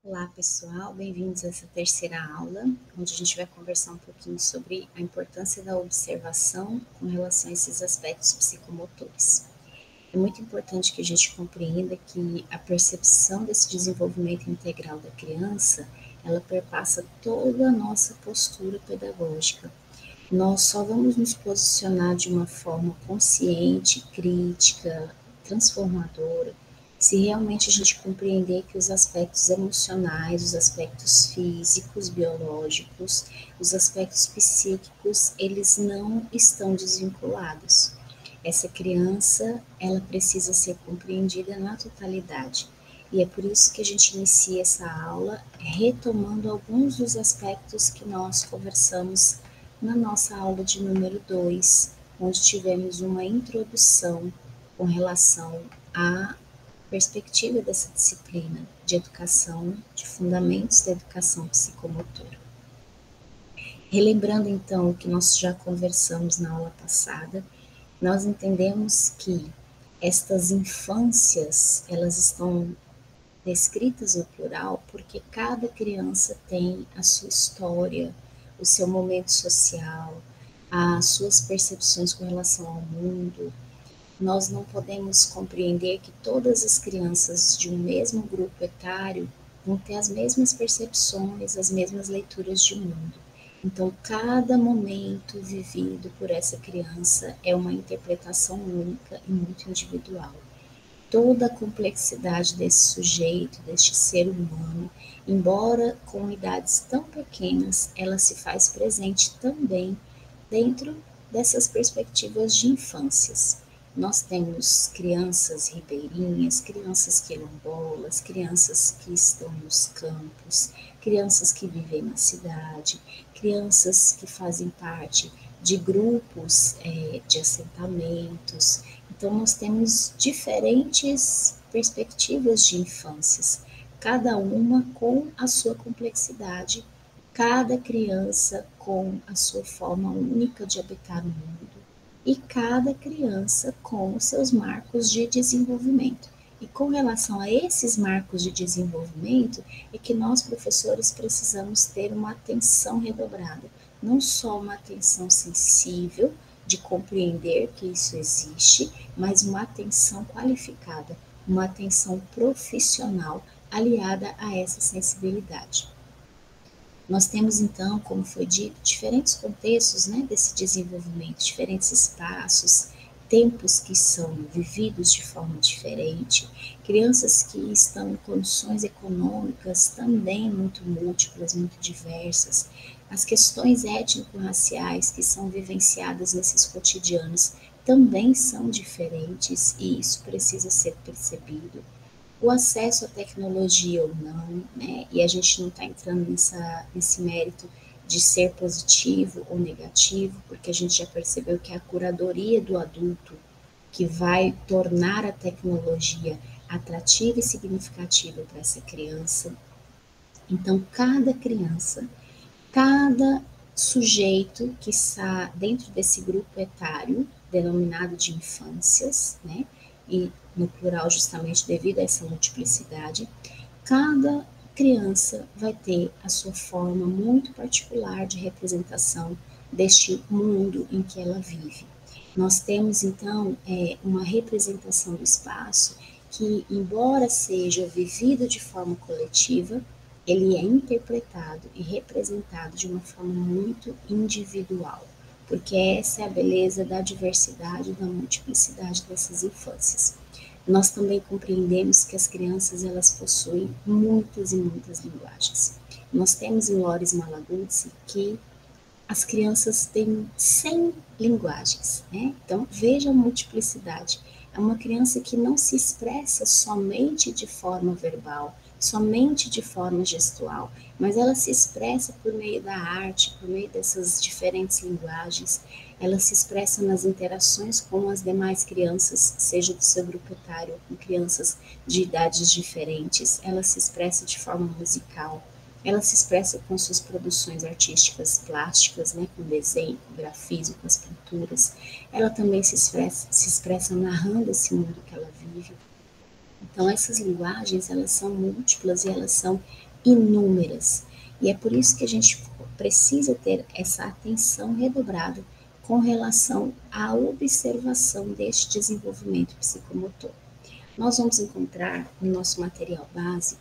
Olá, pessoal, bem-vindos a essa terceira aula, onde a gente vai conversar um pouquinho sobre a importância da observação com relação a esses aspectos psicomotores. É muito importante que a gente compreenda que a percepção desse desenvolvimento integral da criança, ela perpassa toda a nossa postura pedagógica. Nós só vamos nos posicionar de uma forma consciente, crítica, transformadora, se realmente a gente compreender que os aspectos emocionais, os aspectos físicos, biológicos, os aspectos psíquicos, eles não estão desvinculados. Essa criança, ela precisa ser compreendida na totalidade. E é por isso que a gente inicia essa aula retomando alguns dos aspectos que nós conversamos na nossa aula de número 2, onde tivemos uma introdução com relação à perspectiva dessa disciplina de educação, de fundamentos da educação psicomotora. Relembrando então o que nós já conversamos na aula passada, nós entendemos que estas infâncias, elas estão descritas no plural porque cada criança tem a sua história, o seu momento social, as suas percepções com relação ao mundo. Nós não podemos compreender que todas as crianças de um mesmo grupo etário vão ter as mesmas percepções, as mesmas leituras de mundo. Então, cada momento vivido por essa criança é uma interpretação única e muito individual. Toda a complexidade desse sujeito, deste ser humano, embora com idades tão pequenas, ela se faz presente também dentro dessas perspectivas de infâncias. Nós temos crianças ribeirinhas, crianças quilombolas, crianças que estão nos campos, crianças que vivem na cidade, crianças que fazem parte de grupos de assentamentos. Então, nós temos diferentes perspectivas de infâncias, cada uma com a sua complexidade, cada criança com a sua forma única de habitar o mundo e cada criança com os seus marcos de desenvolvimento. E com relação a esses marcos de desenvolvimento, é que nós, professores, precisamos ter uma atenção redobrada, não só uma atenção sensível, de compreender que isso existe, mas uma atenção qualificada, uma atenção profissional aliada a essa sensibilidade. Nós temos, então, como foi dito, diferentes contextos, né, desse desenvolvimento, diferentes espaços, tempos que são vividos de forma diferente, crianças que estão em condições econômicas também muito múltiplas, muito diversas, as questões étnico-raciais que são vivenciadas nesses cotidianos também são diferentes e isso precisa ser percebido, o acesso à tecnologia ou não, né? E a gente não está entrando nesse mérito de ser positivo ou negativo, porque a gente já percebeu que é a curadoria do adulto que vai tornar a tecnologia atrativa e significativa para essa criança. Então, cada criança, cada sujeito que está dentro desse grupo etário, denominado de infâncias, né? E no plural justamente devido a essa multiplicidade, cada criança vai ter a sua forma muito particular de representação deste mundo em que ela vive. Nós temos então uma representação do espaço que, embora seja vivido de forma coletiva, ele é interpretado e representado de uma forma muito individual, porque essa é a beleza da diversidade e da multiplicidade dessas infâncias. Nós também compreendemos que as crianças elas possuem muitas e muitas linguagens. Nós temos em Loris Malaguzzi que as crianças têm 100 linguagens, né? Então veja a multiplicidade. É uma criança que não se expressa somente de forma verbal, somente de forma gestual, mas ela se expressa por meio da arte, por meio dessas diferentes linguagens, ela se expressa nas interações com as demais crianças, seja do seu grupo etário, com crianças de idades diferentes, ela se expressa de forma musical, ela se expressa com suas produções artísticas plásticas, né, com desenho, com grafismo, com as pinturas. Ela também se expressa narrando esse mundo que ela vive. Então, essas linguagens, elas são múltiplas e elas são inúmeras. E é por isso que a gente precisa ter essa atenção redobrada com relação à observação deste desenvolvimento psicomotor. Nós vamos encontrar no nosso material base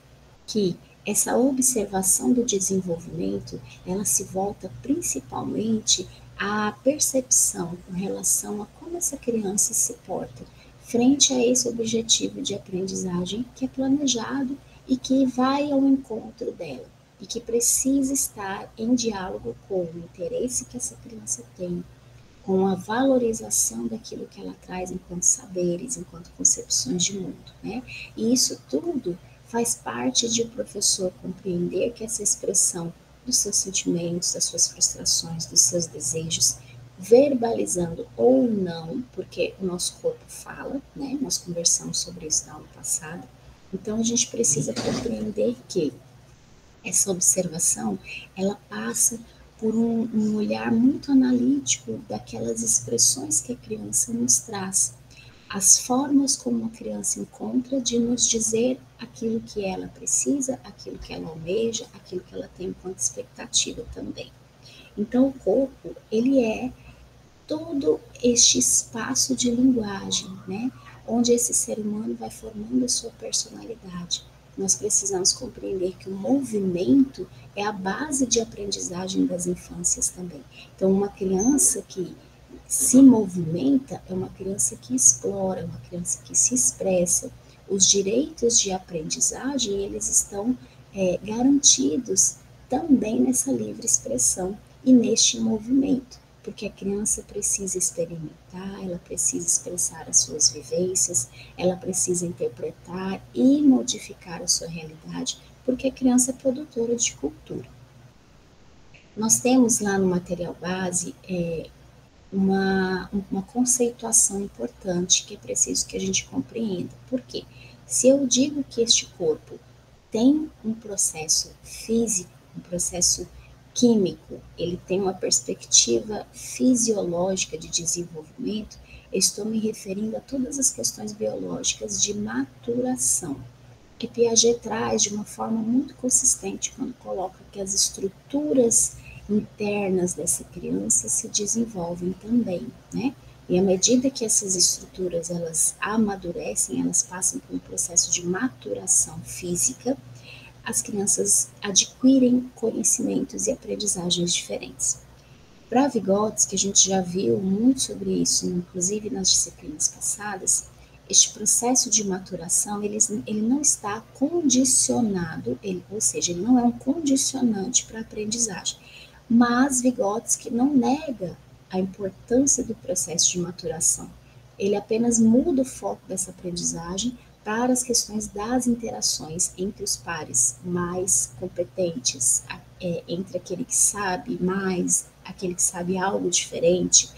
que essa observação do desenvolvimento, ela se volta principalmente à percepção com relação a como essa criança se porta frente a esse objetivo de aprendizagem que é planejado e que vai ao encontro dela e que precisa estar em diálogo com o interesse que essa criança tem, com a valorização daquilo que ela traz enquanto saberes, enquanto concepções de mundo, né? E isso tudo faz parte de o professor compreender que essa expressão dos seus sentimentos, das suas frustrações, dos seus desejos, verbalizando ou não, porque o nosso corpo fala, né? Nós conversamos sobre isso na aula passada. Então a gente precisa compreender que essa observação, ela passa por um olhar muito analítico daquelas expressões que a criança nos traz, as formas como a criança encontra de nos dizer aquilo que ela precisa, aquilo que ela almeja, aquilo que ela tem enquanto expectativa também. Então, o corpo, ele é todo este espaço de linguagem, né? Onde esse ser humano vai formando a sua personalidade. Nós precisamos compreender que o movimento é a base de aprendizagem das infâncias também. Então, uma criança que se movimenta é uma criança que explora, é uma criança que se expressa. Os direitos de aprendizagem, eles estão garantidos também nessa livre expressão e neste movimento, porque a criança precisa experimentar, ela precisa expressar as suas vivências, ela precisa interpretar e modificar a sua realidade, porque a criança é produtora de cultura. Nós temos lá no material base uma conceituação importante que é preciso que a gente compreenda. Por quê? Se eu digo que este corpo tem um processo físico, um processo químico, ele tem uma perspectiva fisiológica de desenvolvimento, eu estou me referindo a todas as questões biológicas de maturação, que Piaget traz de uma forma muito consistente quando coloca que as estruturas internas dessa criança se desenvolvem também, né? E à medida que essas estruturas elas amadurecem, elas passam por um processo de maturação física, as crianças adquirem conhecimentos e aprendizagens diferentes. Para Vygotsky, que a gente já viu muito sobre isso, inclusive nas disciplinas passadas, este processo de maturação, ele não está condicionado, ou seja, ele não é um condicionante para a aprendizagem. Mas Vygotsky não nega a importância do processo de maturação. Ele apenas muda o foco dessa aprendizagem para as questões das interações entre os pares mais competentes, entre aquele que sabe mais, aquele que sabe algo diferente.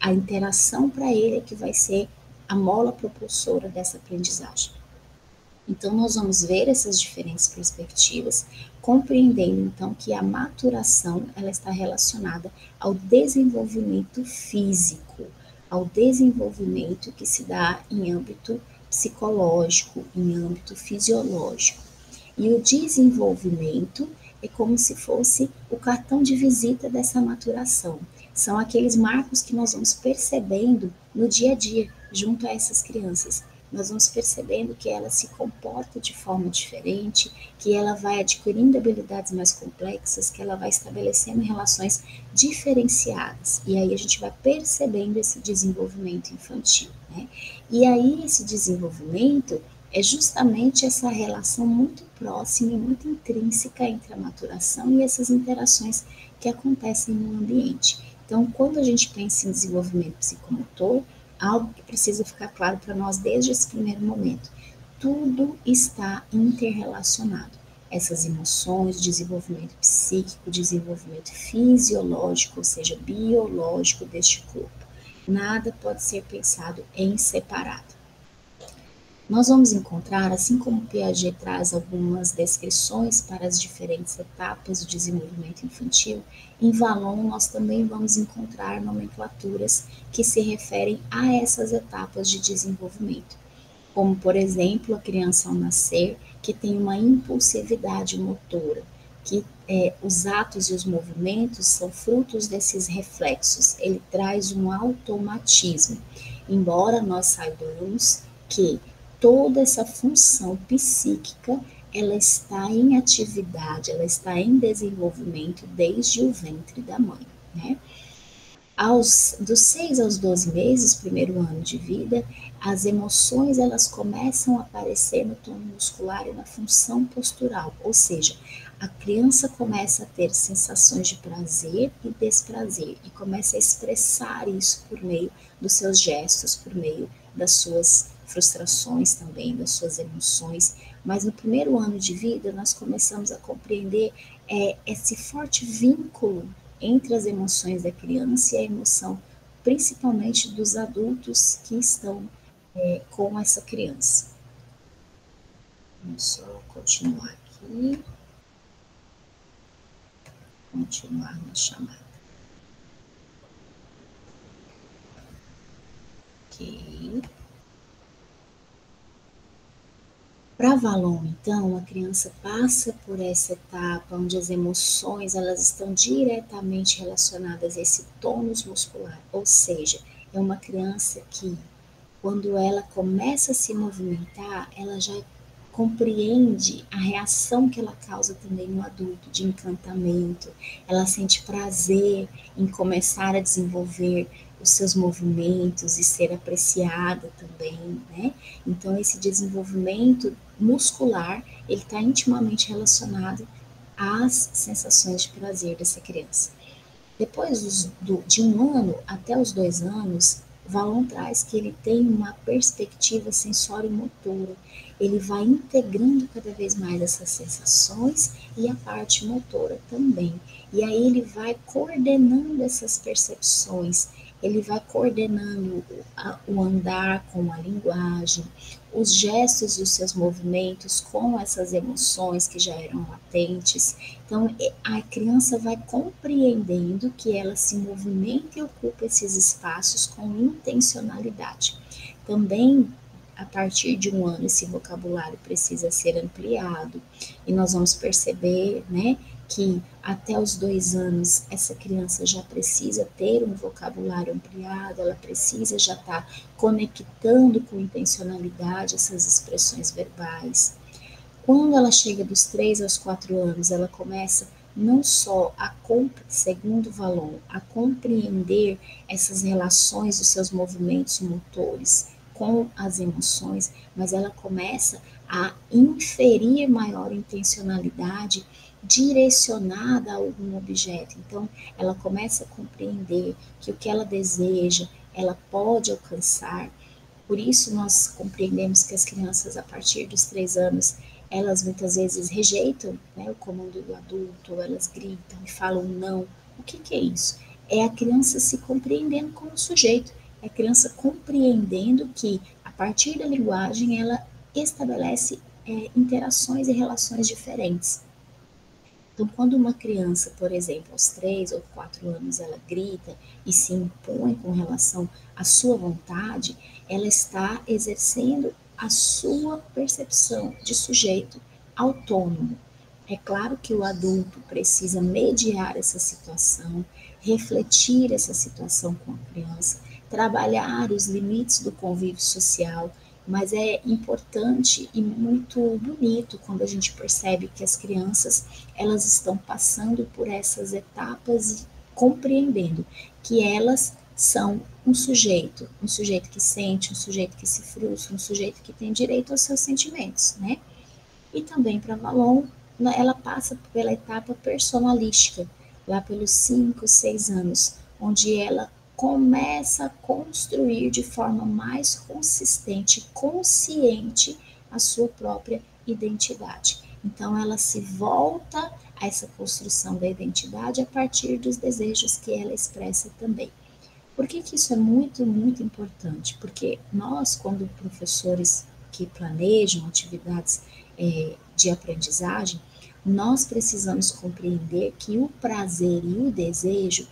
A interação para ele é que vai ser a mola propulsora dessa aprendizagem. Então, nós vamos ver essas diferentes perspectivas, compreendendo então que a maturação ela está relacionada ao desenvolvimento físico, ao desenvolvimento que se dá em âmbito psicológico, em âmbito fisiológico. E o desenvolvimento é como se fosse o cartão de visita dessa maturação. São aqueles marcos que nós vamos percebendo no dia a dia, junto a essas crianças. Nós vamos percebendo que ela se comporta de forma diferente, que ela vai adquirindo habilidades mais complexas, que ela vai estabelecendo relações diferenciadas. E aí a gente vai percebendo esse desenvolvimento infantil, né? E aí esse desenvolvimento é justamente essa relação muito próxima e muito intrínseca entre a maturação e essas interações que acontecem no ambiente. Então, quando a gente pensa em desenvolvimento psicomotor, algo que precisa ficar claro para nós desde esse primeiro momento, tudo está interrelacionado. Essas emoções, desenvolvimento psíquico, desenvolvimento fisiológico, ou seja, biológico deste corpo. Nada pode ser pensado em separado. Nós vamos encontrar, assim como Piaget traz algumas descrições para as diferentes etapas do desenvolvimento infantil, em Vallon nós também vamos encontrar nomenclaturas que se referem a essas etapas de desenvolvimento. como, por exemplo, a criança ao nascer, que tem uma impulsividade motora, que os atos e os movimentos são frutos desses reflexos, ele traz um automatismo, embora nós saibamos que toda essa função psíquica ela está em atividade, ela está em desenvolvimento desde o ventre da mãe, né? Dos 6 aos 12 meses, primeiro ano de vida, as emoções elas começam a aparecer no tono muscular e na função postural, ou seja, a criança começa a ter sensações de prazer e desprazer e começa a expressar isso por meio dos seus gestos, por meio das suas frustrações também, das suas emoções. Mas no primeiro ano de vida, nós começamos a compreender esse forte vínculo entre as emoções da criança e a emoção, principalmente dos adultos que estão com essa criança. Vamos só continuar aqui. Continuar na chamada. Ok. Para Valon, então, a criança passa por essa etapa onde as emoções elas estão diretamente relacionadas a esse tônus muscular, ou seja, é uma criança que, quando ela começa a se movimentar, ela já compreende a reação que ela causa também no adulto, de encantamento. Ela sente prazer em começar a desenvolver os seus movimentos e ser apreciada também, né? Então, esse desenvolvimento muscular, ele está intimamente relacionado às sensações de prazer dessa criança. Depois de 1 ano até os 2 anos, Valon traz que ele tem uma perspectiva sensório-motora. Ele vai integrando cada vez mais essas sensações e a parte motora também. E aí ele vai coordenando essas percepções, ele vai coordenando o andar com a linguagem, os gestos e os seus movimentos com essas emoções que já eram latentes. Então, a criança vai compreendendo que ela se movimenta e ocupa esses espaços com intencionalidade. Também, a partir de 1 ano, esse vocabulário precisa ser ampliado e nós vamos perceber, né, que até os 2 anos essa criança já precisa ter um vocabulário ampliado, ela precisa já estar conectando com intencionalidade essas expressões verbais. Quando ela chega dos 3 aos 4 anos, ela começa não só segundo Valon, a compreender essas relações dos seus movimentos motores com as emoções, mas ela começa a inferir maior intencionalidade direcionada a algum objeto. Então, ela começa a compreender que o que ela deseja, ela pode alcançar. Por isso, nós compreendemos que as crianças, a partir dos 3 anos, elas muitas vezes rejeitam, né, o comando do adulto, elas gritam e falam não. O que é isso? É a criança se compreendendo como sujeito, é a criança compreendendo que, a partir da linguagem, ela estabelece interações e relações diferentes. Então, quando uma criança, por exemplo, aos 3 ou 4 anos, ela grita e se impõe com relação à sua vontade, ela está exercendo a sua percepção de sujeito autônomo. É claro que o adulto precisa mediar essa situação, refletir essa situação com a criança, trabalhar os limites do convívio social, mas é importante e muito bonito quando a gente percebe que as crianças elas estão passando por essas etapas e compreendendo que elas são um sujeito que sente, um sujeito que se frustra, um sujeito que tem direito aos seus sentimentos, né? E também para Valon, ela passa pela etapa personalística, lá pelos 5, 6 anos, onde ela começa a construir de forma mais consistente, consciente, a sua própria identidade. Então, ela se volta a essa construção da identidade a partir dos desejos que ela expressa também. Por que isso é muito, muito importante? Porque nós, quando professores que planejam atividades de aprendizagem, nós precisamos compreender que o prazer e o desejo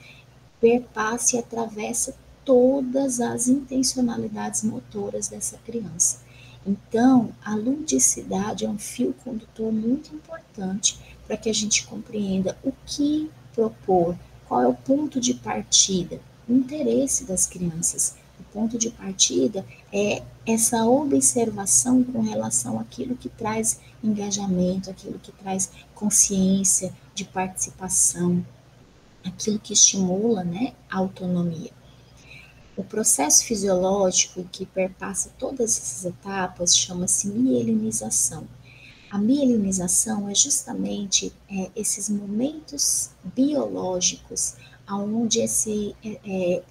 perpassa e atravessa todas as intencionalidades motoras dessa criança. Então, a ludicidade é um fio condutor muito importante para que a gente compreenda o que propor, qual é o ponto de partida, o interesse das crianças. O ponto de partida é essa observação com relação àquilo que traz engajamento, aquilo que traz consciência de participação, aquilo que estimula, né, a autonomia. O processo fisiológico que perpassa todas essas etapas chama-se mielinização. A mielinização é justamente esses momentos biológicos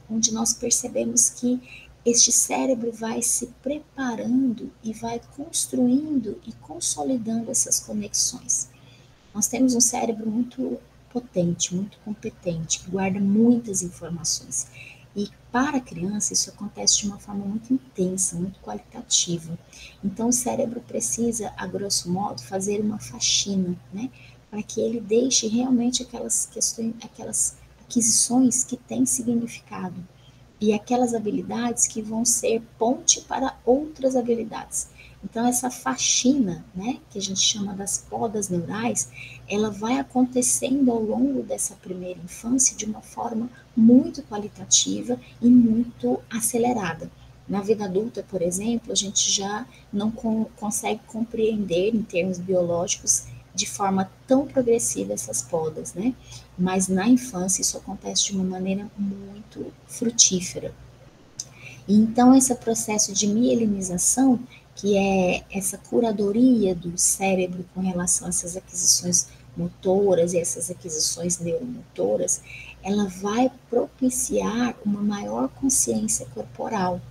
onde nós percebemos que este cérebro vai se preparando e vai construindo e consolidando essas conexões. Nós temos um cérebro muito potente, muito competente, que guarda muitas informações. E para a criança isso acontece de uma forma muito intensa, muito qualitativa. Então o cérebro precisa, a grosso modo, fazer uma faxina, né? Para que ele deixe realmente aquelas questões, aquelas aquisições que têm significado e aquelas habilidades que vão ser ponte para outras habilidades. Então, essa faxina, né, que a gente chama das podas neurais, ela vai acontecendo ao longo dessa primeira infância de uma forma muito qualitativa e muito acelerada. Na vida adulta, por exemplo, a gente já não consegue compreender, em termos biológicos, de forma tão progressiva essas podas, né? Mas na infância isso acontece de uma maneira muito frutífera. E então esse processo de mielinização, que é essa curadoria do cérebro com relação a essas aquisições motoras e essas aquisições neuromotoras, ela vai propiciar uma maior consciência corporal.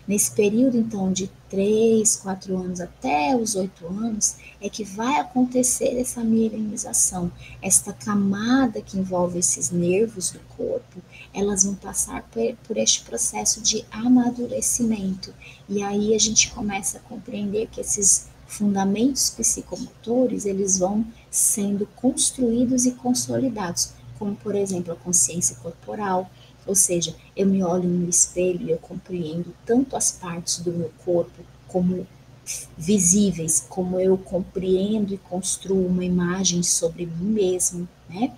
Nesse período, então, de 3, 4 anos até os 8 anos, é que vai acontecer essa mielinização, esta camada que envolve esses nervos do corpo, elas vão passar por este processo de amadurecimento. E aí a gente começa a compreender que esses fundamentos psicomotores, eles vão sendo construídos e consolidados, como, por exemplo, a consciência corporal, ou seja, eu me olho no espelho e eu compreendo tanto as partes do meu corpo como visíveis, como eu compreendo e construo uma imagem sobre mim mesmo, né?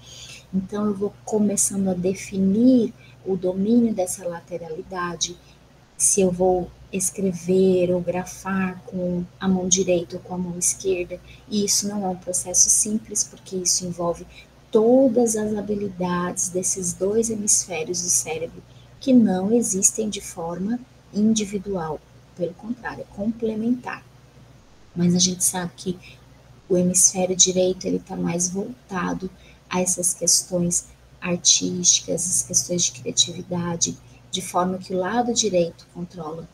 Então eu vou começando a definir o domínio dessa lateralidade, se eu vou escrever ou grafar com a mão direita ou com a mão esquerda. E isso não é um processo simples, porque isso envolve todas as habilidades desses dois hemisférios do cérebro que não existem de forma individual, pelo contrário, é complementar. Mas a gente sabe que o hemisfério direito ele está mais voltado a essas questões artísticas, as questões de criatividade, de forma que o lado direito controla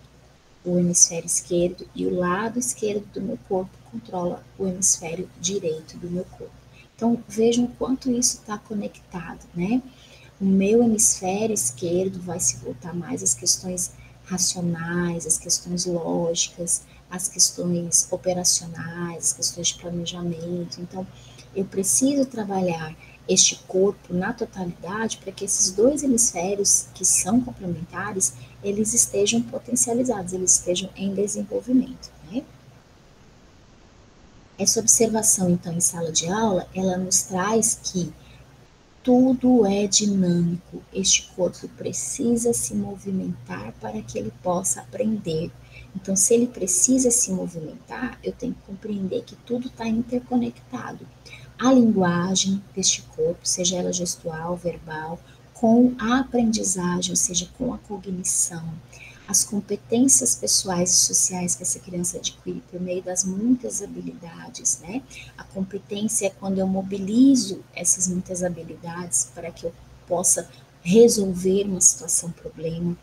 o hemisfério esquerdo e o lado esquerdo do meu corpo controla o hemisfério direito do meu corpo. Então vejam o quanto isso está conectado, né? O meu hemisfério esquerdo vai se voltar mais às questões racionais, às questões lógicas, às questões operacionais, às questões de planejamento. Então, eu preciso trabalhar este corpo na totalidade para que esses dois hemisférios que são complementares, eles estejam potencializados, eles estejam em desenvolvimento, né? Essa observação, então, em sala de aula, ela nos traz que tudo é dinâmico. Este corpo precisa se movimentar para que ele possa aprender. Então, se ele precisa se movimentar, eu tenho que compreender que tudo está interconectado. A linguagem deste corpo, seja ela gestual, verbal, com a aprendizagem, ou seja, com a cognição, as competências pessoais e sociais que essa criança adquire por meio das muitas habilidades, né? A competência é quando eu mobilizo essas muitas habilidades para que eu possa resolver uma situação, problema.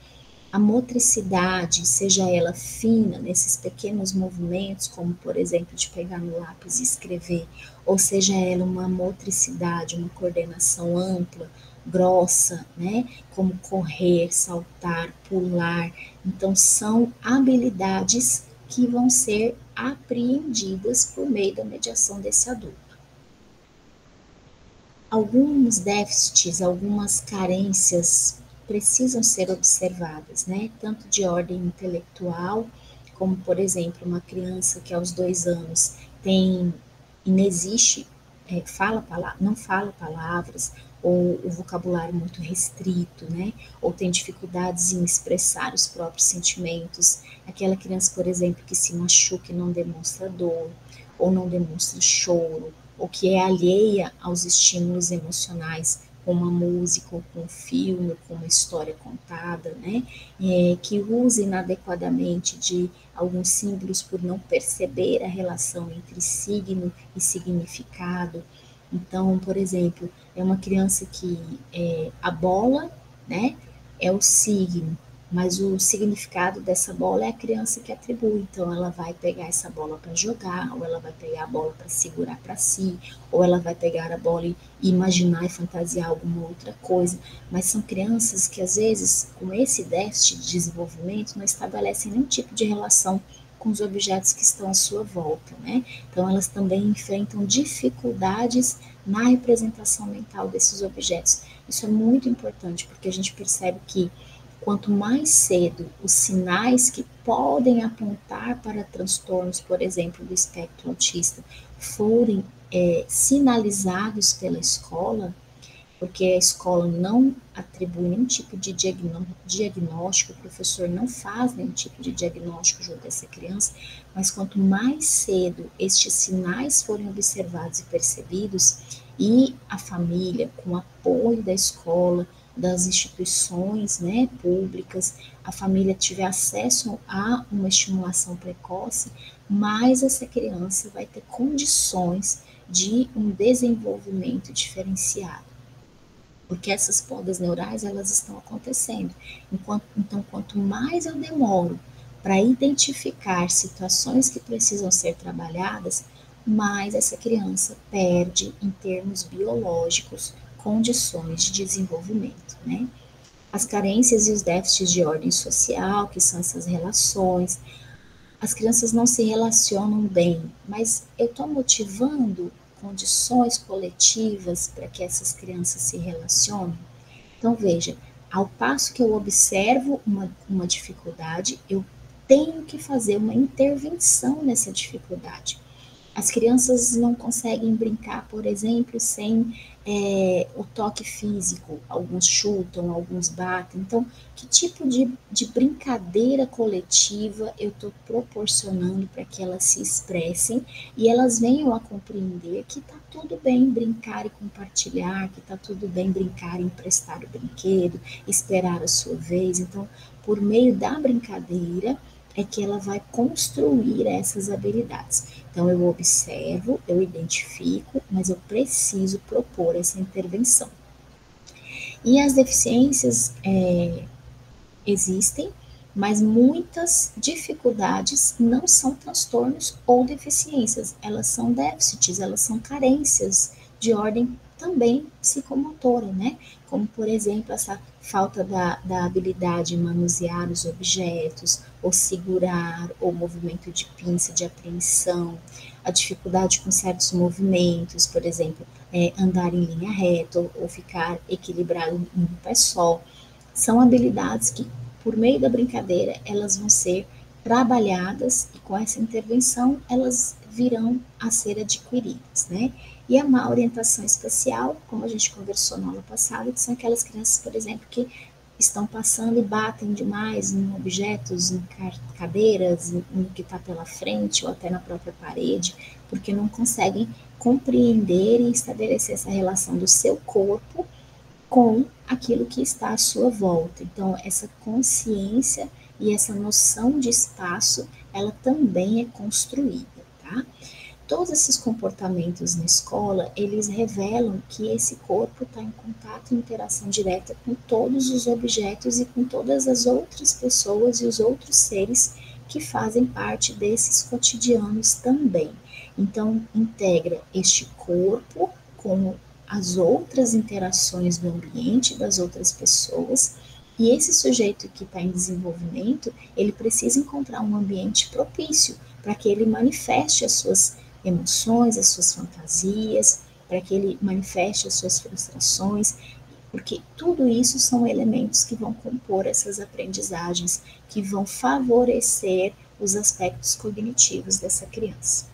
A motricidade, seja ela fina, nesses pequenos movimentos, como por exemplo de pegar no lápis e escrever, ou seja ela uma motricidade, uma coordenação ampla, grossa, né? Como correr, saltar, pular. Então, são habilidades que vão ser apreendidas por meio da mediação desse adulto. Alguns déficits, algumas carências precisam ser observadas, né? Tanto de ordem intelectual como, por exemplo, uma criança que aos 2 anos tem, inexiste, não fala palavras, ou o vocabulário muito restrito, né? Ou tem dificuldades em expressar os próprios sentimentos. Aquela criança, por exemplo, que se machuca e não demonstra dor, ou não demonstra choro, ou que é alheia aos estímulos emocionais, com uma música, ou com um filme, ou com uma história contada, né? Que use inadequadamente de alguns símbolos por não perceber a relação entre signo e significado. Então, por exemplo, é uma criança que a bola, né, é o signo, mas o significado dessa bola é a criança que atribui. Então, ela vai pegar essa bola para jogar, ou ela vai pegar a bola para segurar para si, ou ela vai pegar a bola e imaginar e fantasiar alguma outra coisa. Mas são crianças que, às vezes, com esse déficit de desenvolvimento, não estabelecem nenhum tipo de relação com os objetos que estão à sua volta, né? Então, elas também enfrentam dificuldades na representação mental desses objetos. Isso é muito importante, porque a gente percebe que quanto mais cedo os sinais que podem apontar para transtornos, por exemplo, do espectro autista, forem sinalizados pela escola, porque a escola não atribui nenhum tipo de diagnóstico, o professor não faz nenhum tipo de diagnóstico junto a essa criança, mas quanto mais cedo estes sinais forem observados e percebidos, e a família, com o apoio da escola, das instituições, né, públicas, a família tiver acesso a uma estimulação precoce, mais essa criança vai ter condições de um desenvolvimento diferenciado, porque essas podas neurais elas estão acontecendo. Então, quanto mais eu demoro para identificar situações que precisam ser trabalhadas, mais essa criança perde, em termos biológicos, condições de desenvolvimento, né? As carências e os déficits de ordem social, que são essas relações, as crianças não se relacionam bem, mas eu estou motivando condições coletivas para que essas crianças se relacionem. Então, veja, ao passo que eu observo uma dificuldade, eu tenho que fazer uma intervenção nessa dificuldade. As crianças não conseguem brincar, por exemplo, sem o toque físico. Alguns chutam, alguns batem. Então, que tipo de brincadeira coletiva eu estou proporcionando para que elas se expressem e elas venham a compreender que está tudo bem brincar e compartilhar, que está tudo bem brincar e emprestar o brinquedo, esperar a sua vez. Então, por meio da brincadeira, é que ela vai construir essas habilidades. Então, eu observo, eu identifico, mas eu preciso propor essa intervenção. E as deficiências existem, mas muitas dificuldades não são transtornos ou deficiências, elas são déficits, elas são carências de ordem também psicomotora, né? Como, por exemplo, essa falta da habilidade em manusear os objetos, ou segurar, ou movimento de pinça, de apreensão, a dificuldade com certos movimentos, por exemplo, andar em linha reta, ou ficar equilibrado em um pé só. São habilidades que, por meio da brincadeira, elas vão ser trabalhadas e com essa intervenção elas virão a ser adquiridas, né? E a má orientação espacial, como a gente conversou na aula passada, que são aquelas crianças, por exemplo, que estão passando e batem demais em objetos, em cadeiras, no que está pela frente ou até na própria parede, porque não conseguem compreender e estabelecer essa relação do seu corpo com aquilo que está à sua volta. Então, essa consciência e essa noção de espaço, ela também é construída, tá? Todos esses comportamentos na escola, eles revelam que esse corpo está em contato e interação direta com todos os objetos e com todas as outras pessoas e os outros seres que fazem parte desses cotidianos também. Então, integra este corpo com as outras interações do ambiente, das outras pessoas, e esse sujeito que está em desenvolvimento, ele precisa encontrar um ambiente propício para que ele manifeste as suas emoções, as suas fantasias, para que ele manifeste as suas frustrações, porque tudo isso são elementos que vão compor essas aprendizagens, que vão favorecer os aspectos cognitivos dessa criança.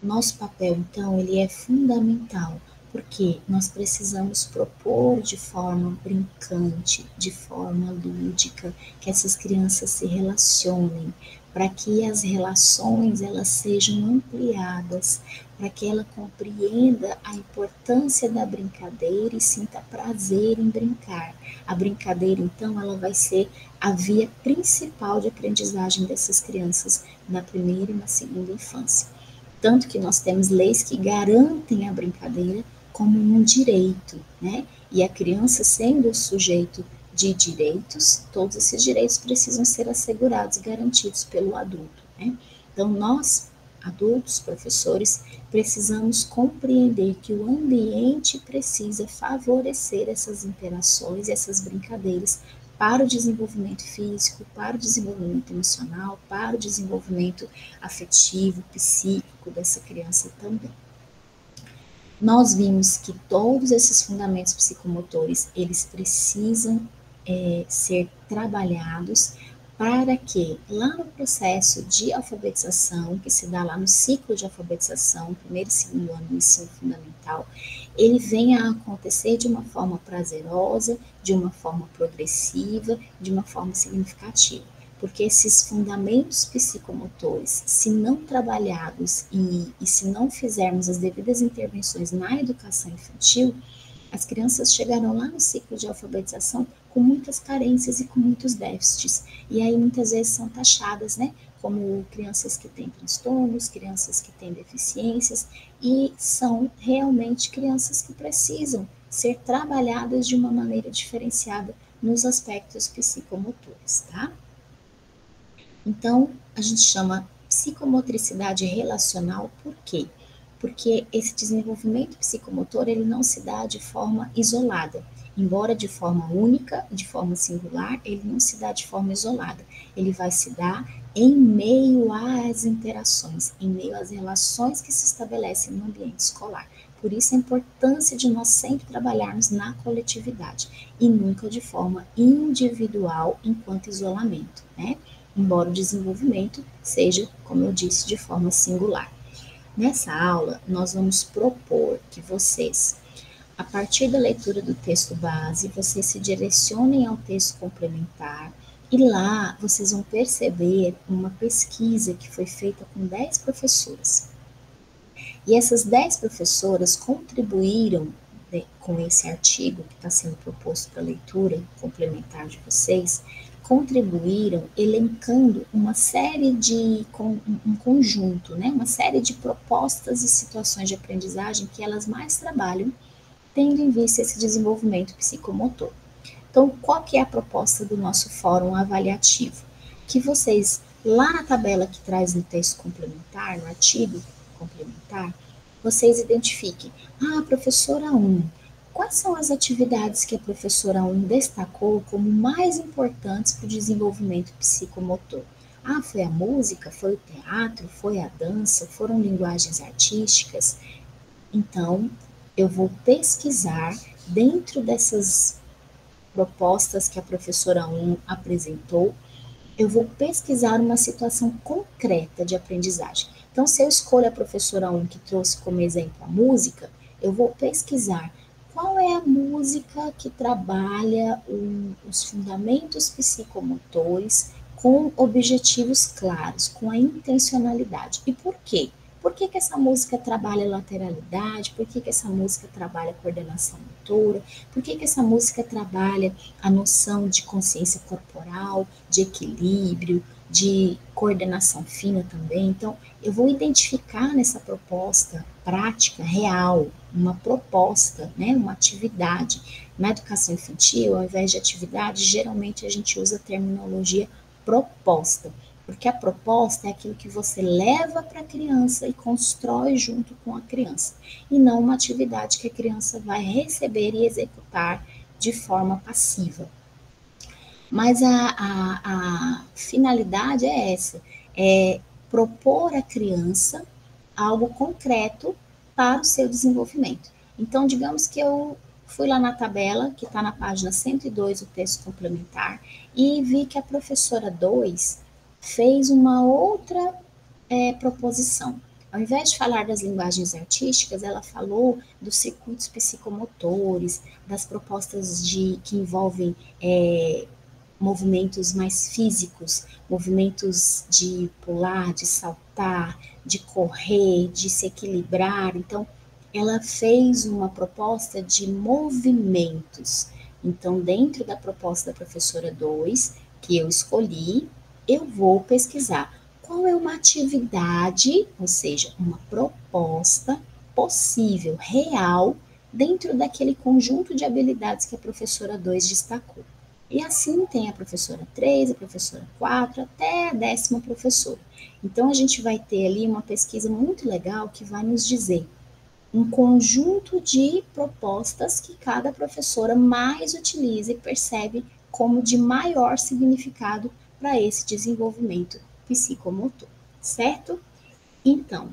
Nosso papel, então, ele é fundamental, porque nós precisamos propor de forma brincante, de forma lúdica, que essas crianças se relacionem, para que as relações elas sejam ampliadas, para que ela compreenda a importância da brincadeira e sinta prazer em brincar. A brincadeira, então, ela vai ser a via principal de aprendizagem dessas crianças na primeira e na segunda infância. Tanto que nós temos leis que garantem a brincadeira como um direito, né? E a criança sendo o sujeito de direitos, todos esses direitos precisam ser assegurados e garantidos pelo adulto, né? Então, nós, adultos, professores, precisamos compreender que o ambiente precisa favorecer essas interações, essas brincadeiras para o desenvolvimento físico, para o desenvolvimento emocional, para o desenvolvimento afetivo, psíquico dessa criança também. Nós vimos que todos esses fundamentos psicomotores, eles precisam ser trabalhados para que lá no processo de alfabetização, que se dá lá no ciclo de alfabetização, primeiro e segundo ano do ensino fundamental, ele venha a acontecer de uma forma prazerosa, de uma forma progressiva, de uma forma significativa. Porque esses fundamentos psicomotores, se não trabalhados e se não fizermos as devidas intervenções na educação infantil, as crianças chegarão lá no ciclo de alfabetização com muitas carências e com muitos déficits. E aí muitas vezes são taxadas, né, como crianças que têm transtornos, crianças que têm deficiências, e são realmente crianças que precisam ser trabalhadas de uma maneira diferenciada nos aspectos psicomotores, tá? Então, a gente chama psicomotricidade relacional por quê? Porque esse desenvolvimento psicomotor ele não se dá de forma isolada. Embora de forma única, de forma singular, ele não se dá de forma isolada. Ele vai se dar em meio às interações, em meio às relações que se estabelecem no ambiente escolar. Por isso a importância de nós sempre trabalharmos na coletividade e nunca de forma individual enquanto isolamento, né? Embora o desenvolvimento seja, como eu disse, de forma singular. Nessa aula, nós vamos propor que vocês, a partir da leitura do texto base, vocês se direcionem ao texto complementar e lá vocês vão perceber uma pesquisa que foi feita com 10 professoras. E essas 10 professoras contribuíram com esse artigo que está sendo proposto para leitura complementar de vocês, contribuíram elencando uma série de, um conjunto, né, uma série de propostas e situações de aprendizagem que elas mais trabalham, tendo em vista esse desenvolvimento psicomotor. Então, qual que é a proposta do nosso fórum avaliativo? Que vocês, lá na tabela que traz no texto complementar, no artigo complementar, vocês identifiquem, professora 1, quais são as atividades que a professora 1 destacou como mais importantes para o desenvolvimento psicomotor? Foi a música, foi o teatro, foi a dança, foram linguagens artísticas? Então, eu vou pesquisar dentro dessas propostas que a professora 1 apresentou, eu vou pesquisar uma situação concreta de aprendizagem. Então, se eu escolho a professora 1 que trouxe como exemplo a música, eu vou pesquisar qual é a música que trabalha os fundamentos psicomotores com objetivos claros, com a intencionalidade. E por quê? Por que essa música trabalha lateralidade? Por que essa música trabalha coordenação motora? Por que essa música trabalha a noção de consciência corporal, de equilíbrio, de coordenação fina também? Então, eu vou identificar nessa proposta prática, real, uma proposta, né, uma atividade. Na educação infantil, ao invés de atividade, geralmente a gente usa a terminologia proposta, porque a proposta é aquilo que você leva para a criança e constrói junto com a criança, e não uma atividade que a criança vai receber e executar de forma passiva. Mas a finalidade é essa, é propor à criança algo concreto para o seu desenvolvimento. Então, digamos que eu fui lá na tabela, que está na página 102, o texto complementar, e vi que a professora 2 fez uma outra proposição. Ao invés de falar das linguagens artísticas, ela falou dos circuitos psicomotores, das propostas que envolvem movimentos mais físicos, movimentos de pular, de saltar, de correr, de se equilibrar. Então, ela fez uma proposta de movimentos. Então, dentro da proposta da professora 2, que eu escolhi, eu vou pesquisar qual é uma atividade, ou seja, uma proposta possível, real, dentro daquele conjunto de habilidades que a professora 2 destacou. E assim tem a professora 3, a professora 4, até a 10ª professora. Então, a gente vai ter ali uma pesquisa muito legal que vai nos dizer um conjunto de propostas que cada professora mais utiliza e percebe como de maior significado para esse desenvolvimento psicomotor, certo? Então,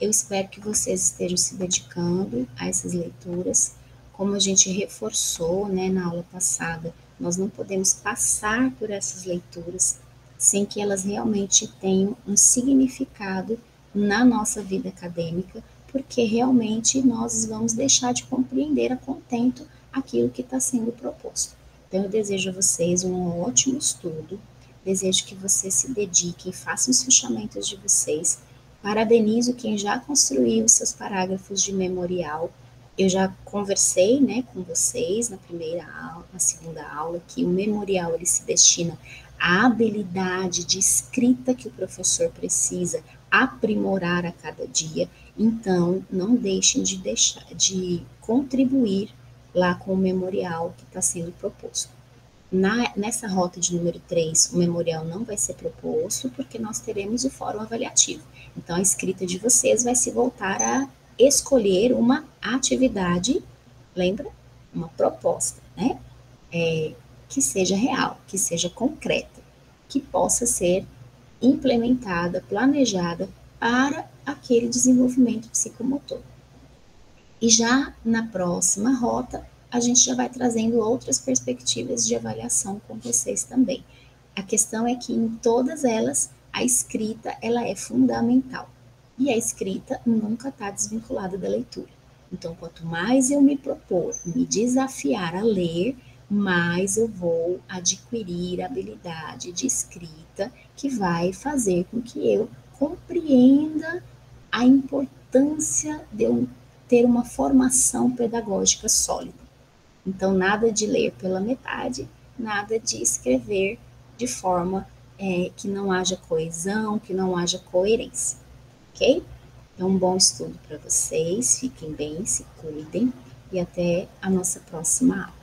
eu espero que vocês estejam se dedicando a essas leituras. Como a gente reforçou, né, na aula passada, nós não podemos passar por essas leituras sem que elas realmente tenham um significado na nossa vida acadêmica, porque realmente nós vamos deixar de compreender a contento aquilo que está sendo proposto. Então, eu desejo a vocês um ótimo estudo, desejo que vocês se dediquem, façam os fechamentos de vocês. Parabenizo quem já construiu seus parágrafos de memorial. Eu já conversei, né, com vocês na primeira aula, na segunda aula, que o memorial ele se destina à habilidade de escrita que o professor precisa aprimorar a cada dia. Então, não deixem de contribuir lá com o memorial que está sendo proposto. Nessa rota de número 3, o memorial não vai ser proposto, porque nós teremos o fórum avaliativo. Então, a escrita de vocês vai se voltar a escolher uma atividade, lembra? Uma proposta, né? Que seja real, que seja concreta, que possa ser implementada, planejada para aquele desenvolvimento psicomotor. E já na próxima rota, a gente já vai trazendo outras perspectivas de avaliação com vocês também. A questão é que em todas elas, a escrita ela é fundamental. E a escrita nunca está desvinculada da leitura. Então, quanto mais eu me propor, me desafiar a ler, mais eu vou adquirir habilidade de escrita que vai fazer com que eu compreenda a importância de eu ter uma formação pedagógica sólida. Então, nada de ler pela metade, nada de escrever de forma que não haja coesão, que não haja coerência, ok? Então, um bom estudo para vocês, fiquem bem, se cuidem e até a nossa próxima aula.